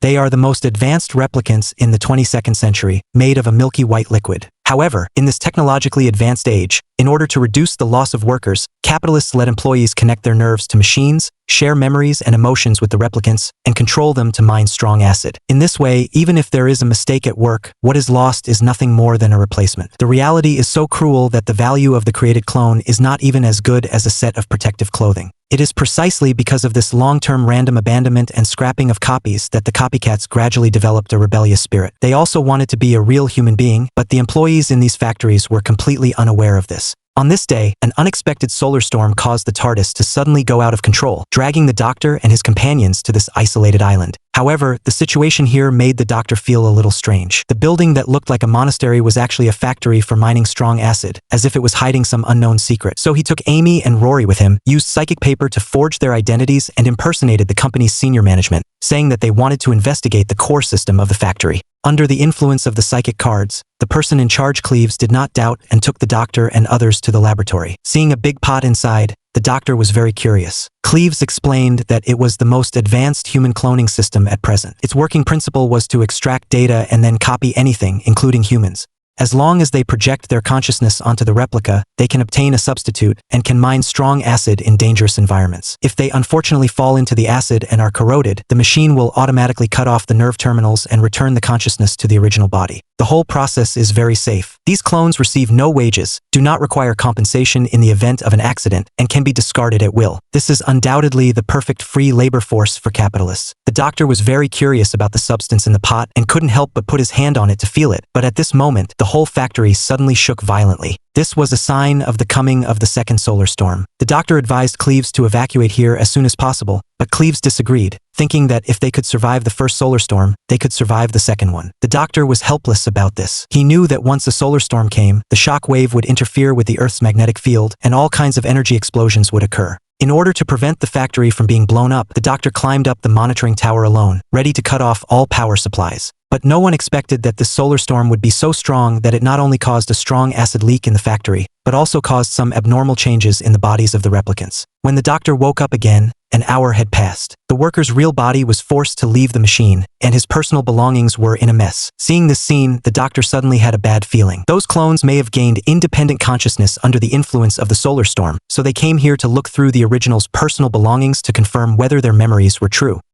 They are the most advanced replicants in the 22nd century, made of a milky white liquid. However, in this technologically advanced age, in order to reduce the loss of workers, capitalists let employees connect their nerves to machines, share memories and emotions with the replicants, and control them to mine strong acid. In this way, even if there is a mistake at work, what is lost is nothing more than a replacement. The reality is so cruel that the value of the created clone is not even as good as a set of protective clothing. It is precisely because of this long-term random abandonment and scrapping of copies that the copycats gradually developed a rebellious spirit. They also wanted to be a real human being, but the employees in these factories were completely unaware of this. On this day, an unexpected solar storm caused the TARDIS to suddenly go out of control, dragging the Doctor and his companions to this isolated island. However, the situation here made the Doctor feel a little strange. The building that looked like a monastery was actually a factory for mining strong acid, as if it was hiding some unknown secret. So he took Amy and Rory with him, used psychic paper to forge their identities, and impersonated the company's senior management, saying that they wanted to investigate the core system of the factory. Under the influence of the psychic cards, the person in charge, Cleves, did not doubt and took the Doctor and others to the laboratory. Seeing a big pot inside, the Doctor was very curious. Cleves explained that it was the most advanced human cloning system at present. Its working principle was to extract data and then copy anything, including humans. As long as they project their consciousness onto the replica, they can obtain a substitute and can mine strong acid in dangerous environments. If they unfortunately fall into the acid and are corroded, the machine will automatically cut off the nerve terminals and return the consciousness to the original body. The whole process is very safe. These clones receive no wages, do not require compensation in the event of an accident, and can be discarded at will. This is undoubtedly the perfect free labor force for capitalists. The Doctor was very curious about the substance in the pot and couldn't help but put his hand on it to feel it, but at this moment, the whole factory suddenly shook violently. This was a sign of the coming of the second solar storm. The Doctor advised Cleves to evacuate here as soon as possible, but Cleves disagreed, thinking that if they could survive the first solar storm, they could survive the second one. The Doctor was helpless about this. He knew that once a solar storm came, the shock wave would interfere with the Earth's magnetic field, and all kinds of energy explosions would occur. In order to prevent the factory from being blown up, the Doctor climbed up the monitoring tower alone, ready to cut off all power supplies. But no one expected that this solar storm would be so strong that it not only caused a strong acid leak in the factory, but also caused some abnormal changes in the bodies of the replicants. When the Doctor woke up again, an hour had passed. The worker's real body was forced to leave the machine, and his personal belongings were in a mess. Seeing this scene, the Doctor suddenly had a bad feeling. Those clones may have gained independent consciousness under the influence of the solar storm, so they came here to look through the original's personal belongings to confirm whether their memories were true.